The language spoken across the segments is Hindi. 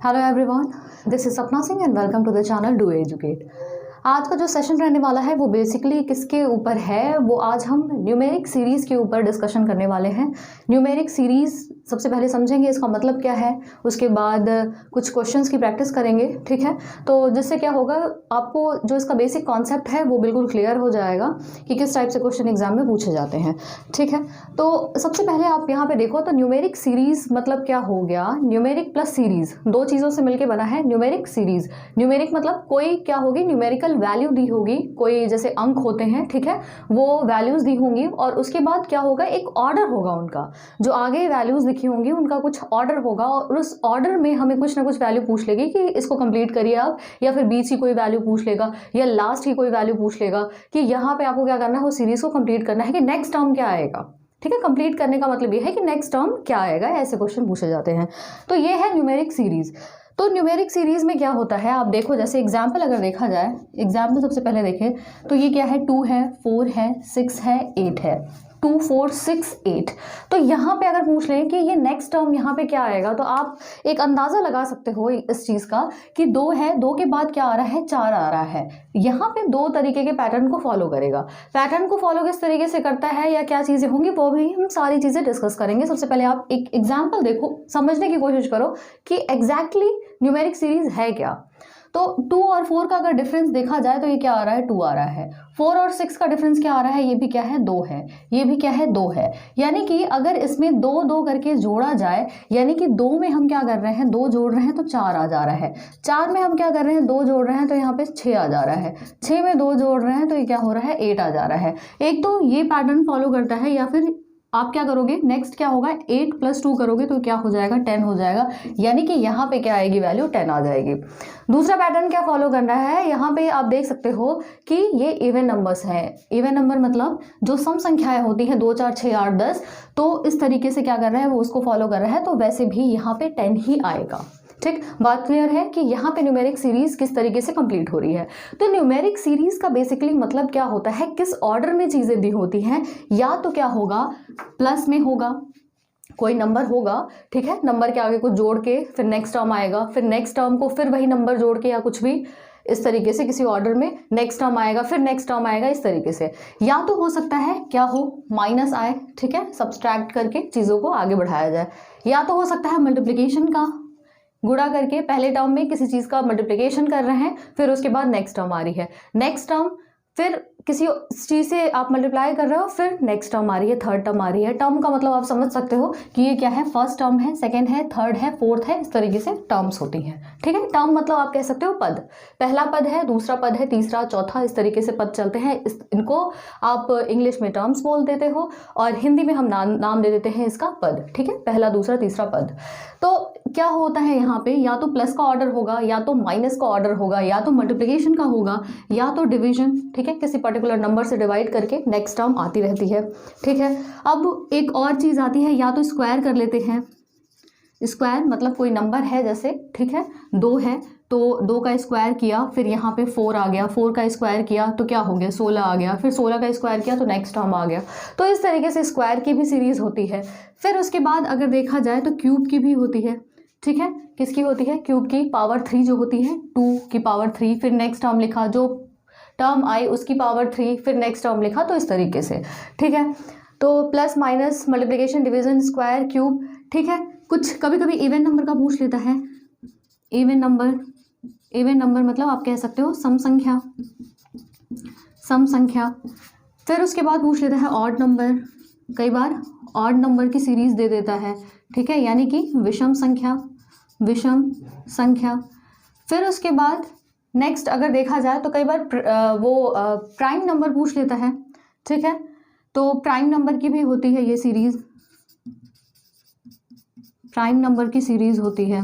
Hello everyone, this is Sapna Singh and welcome to the channel do educate. आज का जो सेशन रहने वाला है वो बेसिकली किसके ऊपर है, वो आज हम न्यूमेरिक सीरीज़ के ऊपर डिस्कशन करने वाले हैं। न्यूमेरिक सीरीज़ सबसे पहले समझेंगे इसका मतलब क्या है, उसके बाद कुछ क्वेश्चंस की प्रैक्टिस करेंगे, ठीक है। तो जिससे क्या होगा, आपको जो इसका बेसिक कॉन्सेप्ट है वो बिल्कुल क्लियर हो जाएगा कि किस टाइप से क्वेश्चन एग्जाम में पूछे जाते हैं, ठीक है। तो सबसे पहले आप यहाँ पे देखो तो न्यूमेरिक सीरीज़ मतलब क्या हो गया, न्यूमेरिक प्लस सीरीज़ दो चीज़ों से मिलकर बना है न्यूमेरिक सीरीज़। न्यूमेरिक मतलब कोई क्या होगी, न्यूमेरिकल वैल्यू दी होगी, कोई जैसे अंक होते हैं, ठीक है, वो वैल्यूज़ दी होंगी और उसके बाद क्या होगा, एक ऑर्डर होगा उनका, जो आगे वैल्यूज़ लिखी होंगी उनका कुछ ऑर्डर होगा और उस ऑर्डर में हमें कुछ ना कुछ वैल्यू पूछ लेगी कि इसको कंप्लीट करिए आप, या फिर बीच की कोई वैल्यू पूछ लेगा या लास्ट की कोई वैल्यू पूछ लेगा कि यहाँ पे आपको क्या करना है, वो सीरीज़ को कंप्लीट करना है कि नेक्स्ट टर्म क्या आएगा, ठीक है। कंप्लीट करने का मतलब ये है कि नेक्स्ट टर्म क्या आएगा, ऐसे क्वेश्चन पूछे जाते हैं। तो ये है न्यूमेरिक सीरीज़। तो न्यूमेरिक सीरीज़ में क्या होता है, आप देखो जैसे एग्जाम्पल अगर देखा जाए, एग्जाम्पल सबसे पहले देखें तो ये क्या है, 2 है, 4 है, 6 है, 8 है, 2 4 6 8। तो यहाँ पे अगर पूछ लें कि ये नेक्स्ट टर्म यहाँ पे क्या आएगा, तो आप एक अंदाज़ा लगा सकते हो इस चीज़ का कि 2 है, 2 के बाद क्या आ रहा है, 4 आ रहा है। यहाँ पे दो तरीके के पैटर्न को फॉलो करेगा। पैटर्न को फॉलो किस तरीके से करता है या क्या चीज़ें होंगी, वो भी हम सारी चीज़ें डिस्कस करेंगे। सबसे पहले आप एक एग्जाम्पल देखो, समझने की कोशिश करो कि एग्जैक्टली न्यूमेरिक सीरीज़ है क्या। तो 2 और 4 का अगर डिफरेंस देखा जाए तो ये क्या आ रहा है, 2 आ रहा है। 4 और 6 का डिफरेंस क्या आ रहा है, ये भी क्या है, 2 है, ये भी क्या है, 2 है। यानी कि अगर इसमें 2 2 करके जोड़ा जाए, यानी कि 2 में हम क्या कर रहे हैं, 2 जोड़ रहे हैं तो 4 आ जा रहा है। 4 में हम क्या कर रहे हैं, 2 जोड़ रहे हैं तो यहाँ पे 6 आ जा रहा है। 6 में 2 जोड़ रहे हैं तो ये क्या हो रहा है, 8 आ जा रहा है। एक तो ये पैटर्न फॉलो करता है, या फिर आप क्या करोगे, नेक्स्ट क्या होगा, 8 + 2 करोगे तो क्या हो जाएगा, 10 हो जाएगा। यानी कि यहाँ पे क्या आएगी, वैल्यू 10 आ जाएगी। दूसरा पैटर्न क्या फॉलो करना है, यहाँ पे आप देख सकते हो कि ये इवन नंबर्स हैं। इवन नंबर मतलब जो सम संख्याएं होती हैं, 2 4 6 8 10, तो इस तरीके से क्या कर रहा है, वो उसको फॉलो कर रहा है। तो वैसे भी यहाँ पे 10 ही आएगा, ठीक। बात क्लियर है कि यहाँ पे न्यूमेरिक सीरीज किस तरीके से कंप्लीट हो रही है। तो न्यूमेरिक सीरीज का बेसिकली मतलब क्या होता है, किस ऑर्डर में चीज़ें दी होती हैं। या तो क्या होगा, प्लस में होगा, कोई नंबर होगा, ठीक है, नंबर के आगे कुछ जोड़ के फिर नेक्स्ट टर्म आएगा, फिर नेक्स्ट टर्म को फिर वही नंबर जोड़ के या कुछ भी इस तरीके से किसी ऑर्डर में नेक्स्ट टर्म आएगा, फिर नेक्स्ट टर्म आएगा, इस तरीके से। या तो हो सकता है क्या हो, माइनस आए, ठीक है, सब्सट्रैक्ट करके चीज़ों को आगे बढ़ाया जाए। या तो हो सकता है मल्टीप्लिकेशन का, गुणा करके पहले टर्म में किसी चीज़ का मल्टीप्लिकेशन कर रहे हैं, फिर उसके बाद नेक्स्ट टर्म आ रही है, नेक्स्ट टर्म फिर किसी चीज़ से आप मल्टीप्लाई कर रहे हो, फिर नेक्स्ट टर्म आ रही है, थर्ड टर्म आ रही है। टर्म का मतलब आप समझ सकते हो कि ये क्या है, फर्स्ट टर्म है, सेकंड है, थर्ड है, फोर्थ है, इस तरीके से टर्म्स होती हैं, ठीक है। टर्म मतलब आप कह सकते हो पद, पहला पद है, दूसरा पद है, तीसरा, चौथा, इस तरीके से पद चलते हैं। इनको आप इंग्लिश में टर्म्स बोल देते हो और हिंदी में हम नाम दे देते हैं इसका पद, ठीक है, पहला, दूसरा, तीसरा पद। तो क्या होता है यहाँ पे, या तो प्लस का ऑर्डर होगा, या तो माइनस का ऑर्डर होगा, या तो मल्टीप्लिकेशन का होगा, या तो डिवीजन, ठीक है, किसी पर्टिकुलर नंबर से डिवाइड करके नेक्स्ट टर्म आती रहती है, ठीक है। अब एक और चीज़ आती है, या तो स्क्वायर कर लेते हैं। स्क्वायर मतलब कोई नंबर है जैसे, ठीक है, 2 है तो 2 का स्क्वायर किया, फिर यहाँ पे 4 आ गया, 4 का स्क्वायर किया तो क्या हो गया, 16 आ गया, फिर 16 का स्क्वायर किया तो नेक्स्ट टर्म आ गया। तो इस तरीके से स्क्वायर की भी सीरीज़ होती है। फिर उसके बाद अगर देखा जाए तो क्यूब की भी होती है, ठीक है। किसकी होती है, क्यूब की, पावर 3 जो होती है, 2 की पावर 3, फिर नेक्स्ट टर्म लिखा, जो टर्म आई उसकी पावर 3, फिर नेक्स्ट टर्म लिखा, तो इस तरीके से, ठीक है। तो plus minus multiplication division square cube, ठीक है। कुछ कभी कभी इवन नंबर का पूछ लेता है। इवन नंबर मतलब आप कह सकते हो सम संख्या। फिर उसके बाद पूछ लेता है ऑड नंबर, कई बार ऑड नंबर की सीरीज दे देता है, ठीक है, यानी कि विषम संख्या। फिर उसके बाद नेक्स्ट अगर देखा जाए तो कई बार प्राइम नंबर पूछ लेता है, ठीक है। तो प्राइम नंबर की भी होती है ये सीरीज, प्राइम नंबर की सीरीज होती है,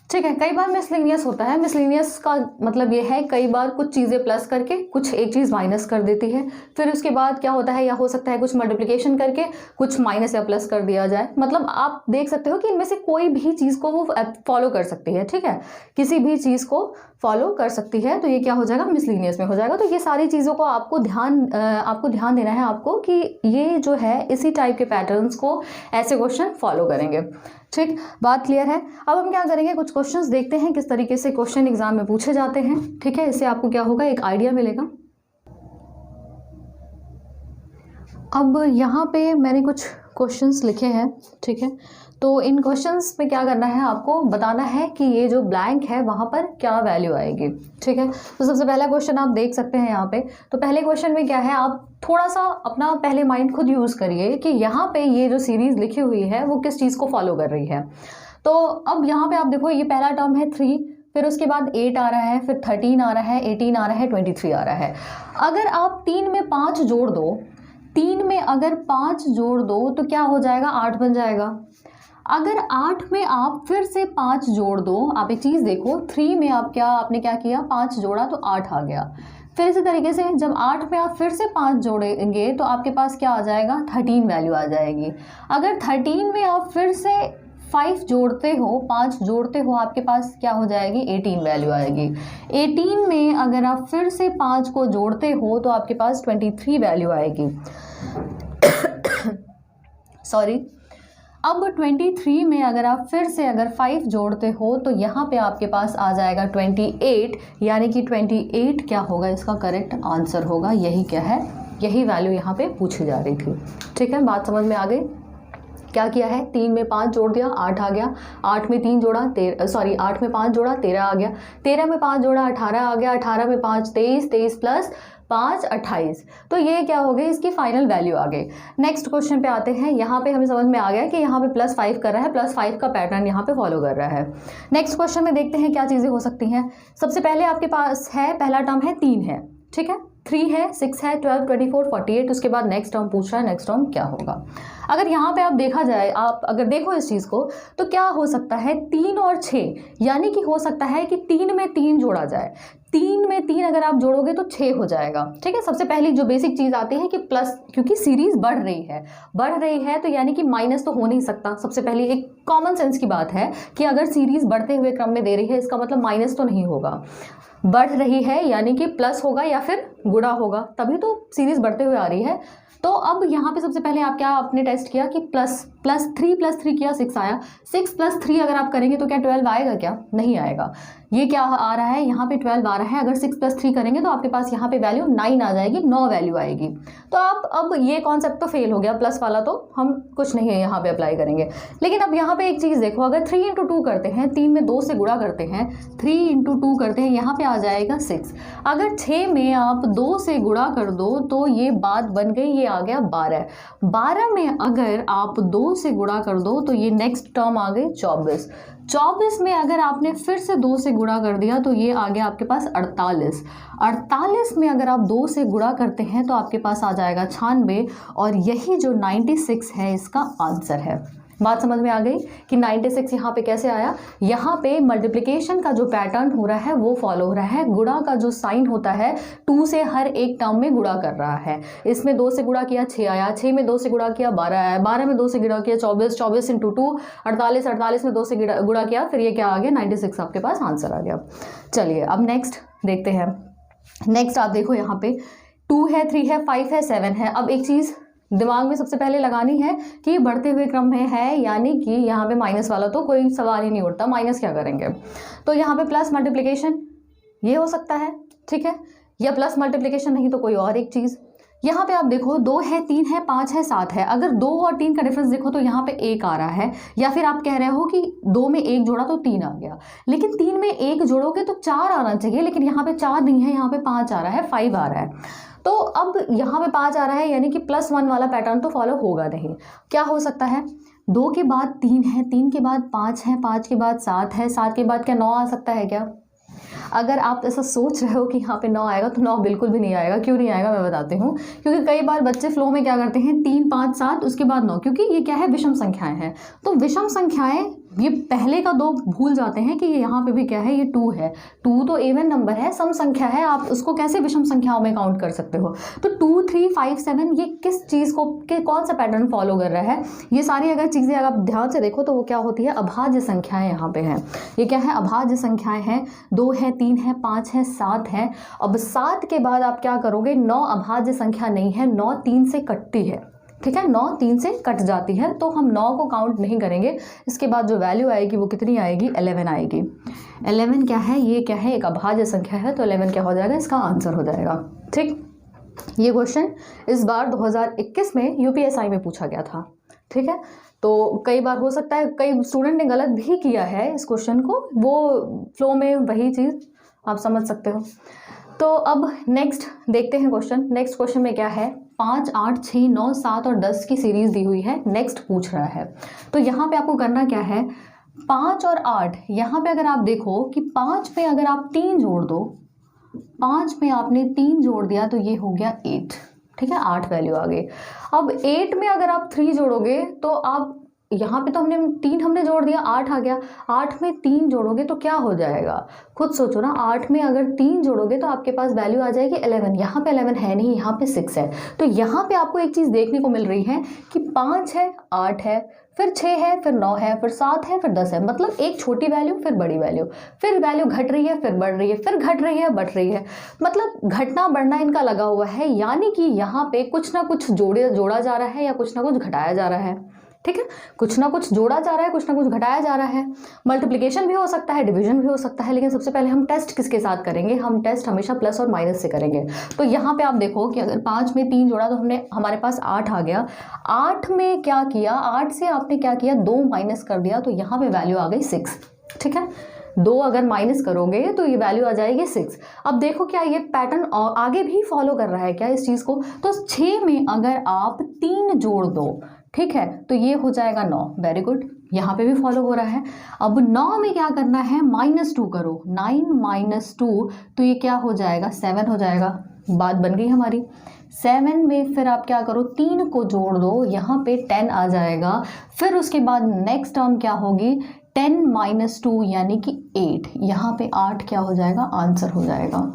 ठीक है। कई बार मिसलिनियस होता है। मिसलिनियस का मतलब ये है कई बार कुछ चीज़ें प्लस करके कुछ एक चीज़ माइनस कर देती है। फिर उसके बाद क्या होता है, या हो सकता है कुछ मल्टीप्लिकेशन करके कुछ माइनस या प्लस कर दिया जाए। मतलब आप देख सकते हो कि इनमें से कोई भी चीज़ को वो फॉलो कर सकती है, ठीक है, किसी भी चीज़ को फॉलो कर सकती है, तो ये क्या हो जाएगा, मिसलिनियस में हो जाएगा। तो ये सारी चीज़ों को आपको ध्यान देना है आपको कि ये जो है इसी टाइप के पैटर्न्स को ऐसे क्वेश्चन फॉलो करेंगे। ठीक, बात क्लियर है। अब हम क्या करेंगे, कुछ क्वेश्चंस देखते हैं किस तरीके से क्वेश्चन एग्जाम में पूछे जाते हैं। ठीक है, इससे आपको क्या होगा, एक आइडिया मिलेगा। अब यहाँ पे मैंने कुछ क्वेश्चंस लिखे हैं। ठीक है, तो इन क्वेश्चंस में क्या करना है, आपको बताना है कि ये जो ब्लैंक है वहाँ पर क्या वैल्यू आएगी। ठीक है, तो सबसे पहला क्वेश्चन आप देख सकते हैं यहाँ पे। तो पहले क्वेश्चन में क्या है, आप थोड़ा सा अपना पहले माइंड खुद यूज़ करिए कि यहाँ पे ये जो सीरीज़ लिखी हुई है वो किस चीज़ को फॉलो कर रही है। तो अब यहाँ पे आप देखो, ये पहला टर्म है 3, फिर उसके बाद 8 आ रहा है, फिर 13 आ रहा है, 18 आ रहा है, 23 आ रहा है। अगर आप 3 में 5 जोड़ दो, 3 में अगर 5 जोड़ दो तो क्या हो जाएगा, 8 बन जाएगा। अगर 8 में आप फिर से 5 जोड़ दो, आप एक चीज़ देखो, 3 में आपने क्या किया, 5 जोड़ा तो 8 आ गया। फिर इसी तरीके से जब 8 में आप फिर से 5 जोड़ेंगे तो आपके पास क्या आ जाएगा, 13 वैल्यू आ जाएगी। अगर 13 में आप फिर से 5 जोड़ते हो, 5 जोड़ते हो, आपके पास क्या हो जाएगी, 18 वैल्यू आएगी। 18 में अगर आप फिर से 5 को जोड़ते हो तो आपके पास 23 वैल्यू आएगी। सॉरी, अब 23 में अगर आप फिर से 5 जोड़ते हो तो यहाँ पे आपके पास आ जाएगा 28, यानी कि 28 क्या होगा, इसका करेक्ट आंसर होगा। यही क्या है, यही वैल्यू यहाँ पे पूछी जा रही थी। ठीक है, बात समझ में आ गई। क्या किया है, 3 में 5 जोड़ दिया, 8 आ गया। 8 में 3 जोड़ा, 8 में 5 जोड़ा, 13 आ गया। 13 में 5 जोड़ा, 18 आ गया। 18 में 5 23, 23 प्लस 5 28। तो ये क्या हो गई, इसकी फाइनल वैल्यू आ गई। नेक्स्ट क्वेश्चन पे आते हैं। यहाँ पे हमें समझ में आ गया कि यहाँ पे +5 कर रहा है, +5 का पैटर्न यहाँ पे फॉलो कर रहा है। नेक्स्ट क्वेश्चन में देखते हैं क्या चीज़ें हो सकती हैं। सबसे पहले आपके पास है, पहला टर्म है 3 है, ठीक है, 3 है, 6 है, 12, 24, 48। उसके बाद नेक्स्ट टर्म पूछ रहा है, नेक्स्ट टर्म क्या होगा। अगर यहाँ पे आप देखा जाए, आप अगर देखो इस चीज़ को, तो क्या हो सकता है, 3 और 6, यानी कि हो सकता है कि 3 में 3 जोड़ा जाए। 3 में 3 अगर आप जोड़ोगे तो 6 हो जाएगा। ठीक है, सबसे पहली जो बेसिक चीज़ आती है कि प्लस, क्योंकि सीरीज बढ़ रही है तो यानी कि माइनस तो हो नहीं सकता। सबसे पहले एक कॉमन सेंस की बात है कि अगर सीरीज बढ़ते हुए क्रम में दे रही है, इसका मतलब माइनस तो नहीं होगा। बढ़ रही है यानी कि प्लस होगा या फिर गुणा होगा, तभी तो सीरीज बढ़ते हुए आ रही है। तो अब यहाँ पे सबसे पहले आप क्या आपने टेस्ट किया कि +3 किया, 6 आया। 6 + 3 अगर आप करेंगे तो क्या 12 आएगा, क्या नहीं आएगा। ये क्या आ रहा है, यहाँ पे 12 आ रहा है। अगर 6 + 3 करेंगे तो आपके पास यहाँ पे वैल्यू 9 आ जाएगी, 9 वैल्यू आएगी। तो आप अब ये कॉन्सेप्ट तो फेल हो गया, प्लस वाला तो हम कुछ नहीं है यहाँ पे अप्लाई करेंगे। लेकिन अब यहाँ पे एक चीज़ देखो, अगर 3 × 2 करते हैं, 3 में 2 से गुणा करते हैं, 3 × 2 करते हैं, यहाँ पे आ जाएगा 6। अगर 6 में आप 2 से गुणा कर दो तो ये बात बन गई, ये आ गया 12। 12 में अगर आप 2 से गुणा कर दो तो ये नेक्स्ट टर्म आ गई 24। 24 में अगर आपने फिर से 2 से गुणा कर दिया तो ये आ गया आपके पास 48। 48 में अगर आप 2 से गुणा करते हैं तो आपके पास आ जाएगा 96, और यही जो 96 है इसका आंसर है। बात समझ में आ गई कि 96 यहाँ पे कैसे आया। यहाँ पे मल्टीप्लिकेशन का जो पैटर्न हो रहा है वो फॉलो हो रहा है। गुणा का जो साइन होता है 2 से हर एक टर्म में गुणा कर रहा है। इसमें 2 से गुणा किया 6 आया, 6 में 2 से गुणा किया 12 आया, 12 में 2 से गुणा किया 24, 24 × 2 48, 48 में 2 से गुणा किया, फिर ये क्या आ गया 96 आपके पास आंसर आ गया। चलिए अब नेक्स्ट देखते हैं। नेक्स्ट आप देखो यहाँ पे 2 है, 3 है, 5 है, 7 है। अब एक चीज़ दिमाग में सबसे पहले लगानी है कि ये बढ़ते हुए क्रम में है, यानी कि यहाँ पे माइनस वाला तो कोई सवाल ही नहीं उठता, माइनस क्या करेंगे। तो यहाँ पे प्लस मल्टीप्लिकेशन ये हो सकता है, ठीक है, या प्लस मल्टीप्लिकेशन नहीं तो कोई और एक चीज़। यहाँ पे आप देखो 2 है, 3 है, 5 है, 7 है। अगर 2 और 3 का डिफरेंस देखो तो यहाँ पे 1 आ रहा है, या फिर आप कह रहे हो कि 2 में 1 जोड़ा तो 3 आ गया, लेकिन 3 में 1 जोड़ोगे तो 4 आना चाहिए, लेकिन यहाँ पे 4 नहीं है, यहाँ पे 5 आ रहा है, 5 आ रहा है। तो अब यहाँ पे 5 आ रहा है, यानी कि +1 वाला पैटर्न तो फॉलो होगा नहीं। क्या हो सकता है, 2 के बाद 3 है, 3 के बाद 5 है, 5 के बाद 7 है, 7 के बाद क्या 9 आ सकता है क्या। अगर आप ऐसा सोच रहे हो कि यहाँ पे 9 आएगा तो 9 बिल्कुल भी नहीं आएगा। क्यों नहीं आएगा मैं बताती हूँ, क्योंकि कई बार बच्चे फ्लो में क्या करते हैं 3 5 7 उसके बाद 9, क्योंकि ये क्या है विषम संख्याएं हैं। तो विषम संख्याएं ये पहले का 2 भूल जाते हैं कि ये यहाँ पे भी क्या है, ये 2 है। 2 तो इवन नंबर है, सम संख्या है, आप उसको कैसे विषम संख्याओं में काउंट कर सकते हो। तो 2, 3, 5, 7 ये किस चीज़ को कौन सा पैटर्न फॉलो कर रहा है, ये सारी अगर चीज़ें अगर आप ध्यान से देखो तो वो क्या होती है, अभाज्य संख्याएं यहाँ पे हैं। ये क्या है, अभाज्य संख्याएं हैं। 2 है, 3 है, 5 है, 7 है। अब 7 के बाद आप क्या करोगे, 9 अभाज्य संख्या नहीं है, 9 3 से कटती है, ठीक है, 9 3 से कट जाती है, तो हम 9 को काउंट नहीं करेंगे। इसके बाद जो वैल्यू आएगी वो कितनी आएगी, 11 आएगी। 11 क्या है, ये क्या है, एक अभाज्य संख्या है, तो 11 क्या हो जाएगा, इसका आंसर हो जाएगा। ठीक, ये क्वेश्चन इस बार 2021 में यूपीएसआई में पूछा गया था। ठीक है, तो कई बार हो सकता है कई स्टूडेंट ने गलत भी किया है इस क्वेश्चन को, वो फ्लो में वही चीज़ आप समझ सकते हो। तो अब नेक्स्ट देखते हैं क्वेश्चन। नेक्स्ट क्वेश्चन में क्या है, 5, 8, 6, 9, 7 और 10 की सीरीज दी हुई है, नेक्स्ट पूछ रहा है। तो यहाँ पे आपको करना क्या है, 5 और 8, यहाँ पे अगर आप देखो कि 5 पे अगर आप 3 जोड़ दो, 5 में आपने 3 जोड़ दिया तो ये हो गया 8, ठीक है, 8 वैल्यू आ गई। अब 8 में अगर आप 3 जोड़ोगे तो आप यहाँ पे तो हमने 3 हमने जोड़ दिया, 8 आ गया। 8 में 3 जोड़ोगे तो क्या हो जाएगा, खुद सोचो ना। 8 में अगर 3 जोड़ोगे तो आपके पास वैल्यू आ जाएगी 11। यहाँ पे 11 है नहीं, यहाँ पे 6 है। तो यहाँ पे आपको एक चीज़ देखने को मिल रही है कि 5 है, 8 है, फिर 6 है, फिर 9 है, फिर 7 है, फिर 10 है। मतलब एक छोटी वैल्यू, फिर बड़ी वैल्यू, फिर वैल्यू घट रही है, फिर बढ़ रही है, फिर घट रही है, बढ़ रही है। मतलब घटना बढ़ना इनका लगा हुआ है, यानी कि यहाँ पे कुछ ना कुछ जोड़ा जा रहा है या कुछ ना कुछ घटाया जा रहा है। ठीक है, कुछ ना कुछ जोड़ा जा रहा है, कुछ ना कुछ घटाया जा रहा है। मल्टीप्लिकेशन भी हो सकता है, डिवीजन भी हो सकता है, लेकिन सबसे पहले हम टेस्ट किसके साथ करेंगे, हम टेस्ट हमेशा प्लस और माइनस से करेंगे। तो यहाँ पे आप देखो कि अगर 5 में 3 जोड़ा तो हमारे पास 8 आ गया। 8 में क्या किया, 8 से आपने क्या किया, 2 माइनस कर दिया, तो यहाँ पे वैल्यू आ गई 6। ठीक है, 2 अगर माइनस करोगे तो ये वैल्यू आ जाएगी 6। अब देखो क्या ये पैटर्न आगे भी फॉलो कर रहा है क्या इस चीज़ को। तो 6 में अगर आप 3 जोड़ दो, ठीक है, तो ये हो जाएगा 9। वेरी गुड, यहाँ पे भी फॉलो हो रहा है। अब 9 में क्या करना है, -2 करो, 9 - 2, तो ये क्या हो जाएगा, 7 हो जाएगा। बात बन गई हमारी। 7 में फिर आप क्या करो, 3 को जोड़ दो, यहाँ पे 10 आ जाएगा। फिर उसके बाद नेक्स्ट टर्म क्या होगी, 10 - 2 यानी कि 8। यहाँ पे 8 क्या हो जाएगा, आंसर हो जाएगा।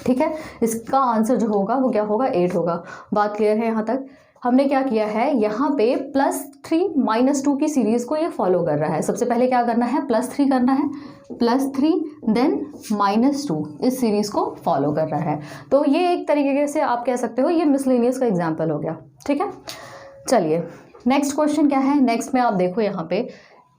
ठीक है, इसका आंसर जो होगा वो क्या होगा, 8 होगा। बात क्लियर है यहाँ तक। हमने क्या किया है, यहाँ पे +3 - 2 की सीरीज को ये फॉलो कर रहा है। सबसे पहले क्या करना है, +3 करना है, +3 देन -2, इस सीरीज को फॉलो कर रहा है। तो ये एक तरीके से आप कह सकते हो ये मिसलेनियस का एग्जाम्पल हो गया। ठीक है, चलिए नेक्स्ट क्वेश्चन क्या है। नेक्स्ट में आप देखो यहाँ पे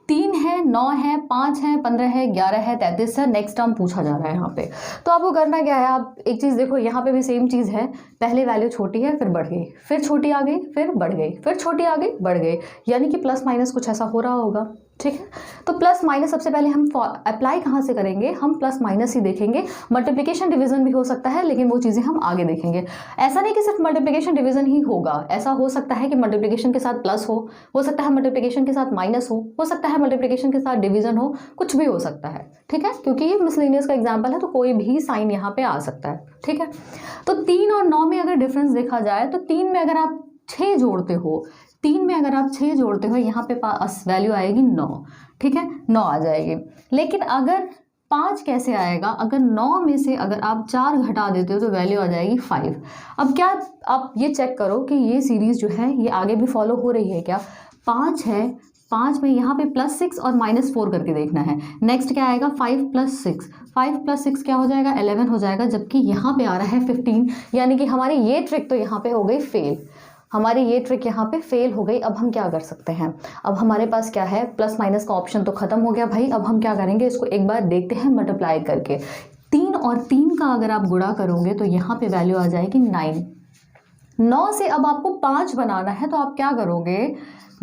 3 है, 9 है, 5 है, 15 है, 11 है, 33 है। नेक्स्ट टर्म पूछा जा रहा है यहाँ पे। तो आपको करना क्या है, आप एक चीज़ देखो, यहाँ पे भी सेम चीज़ है। पहले वैल्यू छोटी है, फिर बढ़ गई, फिर छोटी आ गई, फिर बढ़ गई, फिर छोटी आ गई, बढ़ गई, यानी कि प्लस माइनस कुछ ऐसा हो रहा होगा। ठीक है, तो प्लस माइनस सबसे पहले हम अप्लाई कहाँ से करेंगे, हम प्लस माइनस ही देखेंगे। मल्टीप्लिकेशन डिवीजन भी हो सकता है, लेकिन वो चीज़ें हम आगे देखेंगे। ऐसा नहीं कि सिर्फ मल्टीप्लिकेशन डिवीजन ही होगा, ऐसा हो सकता है कि मल्टीप्लिकेशन के साथ प्लस हो सकता है मल्टीप्लिकेशन के साथ माइनस हो सकता है मल्टीप्लिकेशन के साथ डिवीजन हो, कुछ भी हो सकता है। ठीक है, क्योंकि ये मिसलेनियस का एग्जाम्पल है, तो कोई भी साइन यहाँ पे आ सकता है। ठीक है, तो 3 और 9 में अगर डिफरेंस देखा जाए तो 3 में अगर आप 6 जोड़ते हो, 3 में अगर आप 6 जोड़ते हो, यहाँ पे पास वैल्यू आएगी 9। ठीक है, 9 आ जाएगी। लेकिन अगर 5 कैसे आएगा, अगर 9 में से अगर आप 4 घटा देते हो तो वैल्यू आ जाएगी 5। अब क्या आप ये चेक करो कि ये सीरीज जो है ये आगे भी फॉलो हो रही है क्या। 5 है, 5 में यहाँ पे +6 और -4 करके देखना है। नेक्स्ट क्या आएगा, 5 + 6, 5 + 6 क्या हो जाएगा, 11 हो जाएगा। जबकि यहाँ पे आ रहा है 15, यानी कि हमारी ये ट्रिक तो यहाँ पे हो गई फेल। हमारी ये ट्रिक यहाँ पे फेल हो गई। अब हम क्या कर सकते हैं, अब हमारे पास क्या है, प्लस माइनस का ऑप्शन तो खत्म हो गया भाई। अब हम क्या करेंगे, इसको एक बार देखते हैं मल्टीप्लाई करके। 3 और 3 का अगर आप गुणा करोगे तो यहाँ पे वैल्यू आ जाएगी 9। 9 से अब आपको 5 बनाना है, तो आप क्या करोगे,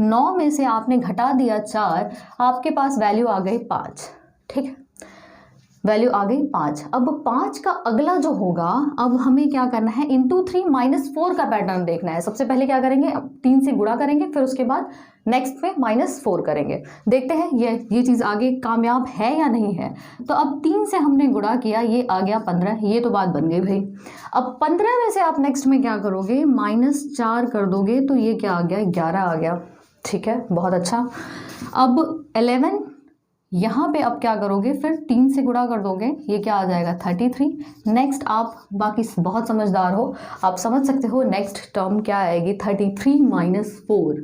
9 में से आपने घटा दिया 4, आपके पास वैल्यू आ गई 5। ठीक है, वैल्यू आ गई 5। अब 5 का अगला जो होगा, अब हमें क्या करना है, × 3 - 4 का पैटर्न देखना है। सबसे पहले क्या करेंगे, 3 से गुणा करेंगे, फिर उसके बाद नेक्स्ट में -4 करेंगे। देखते हैं ये चीज़ आगे कामयाब है या नहीं है। तो अब 3 से हमने गुणा किया, ये आ गया 15। ये तो बात बन गई भाई। अब 15 में से आप नेक्स्ट में क्या करोगे, -4 कर दोगे, तो ये क्या आ गया, 11 आ गया। ठीक है, बहुत अच्छा। अब 11 यहाँ पे अब क्या करोगे, फिर 3 से गुणा कर दोगे, ये क्या आ जाएगा 33। नेक्स्ट आप बाकी बहुत समझदार हो, आप समझ सकते हो नेक्स्ट टर्म क्या आएगी 33 माइनस 4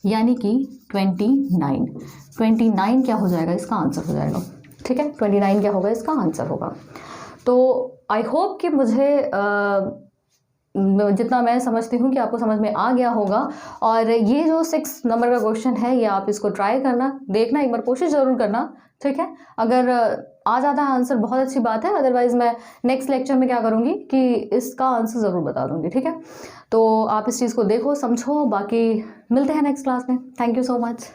यानी कि 29। 29 क्या हो जाएगा, इसका आंसर हो जाएगा। ठीक है, 29 क्या होगा, इसका आंसर होगा। तो आई होप कि मुझे जितना मैं समझती हूँ कि आपको समझ में आ गया होगा। और ये जो 6 नंबर का क्वेश्चन है, ये आप इसको ट्राई करना, देखना, एक बार कोशिश ज़रूर करना। ठीक है, अगर आ जाता है आंसर बहुत अच्छी बात है, अदरवाइज़ मैं नेक्स्ट लेक्चर में क्या करूँगी कि इसका आंसर ज़रूर बता दूँगी। ठीक है, तो आप इस चीज़ को देखो, समझो, बाकी मिलते हैं नेक्स्ट क्लास में। Thank you so much.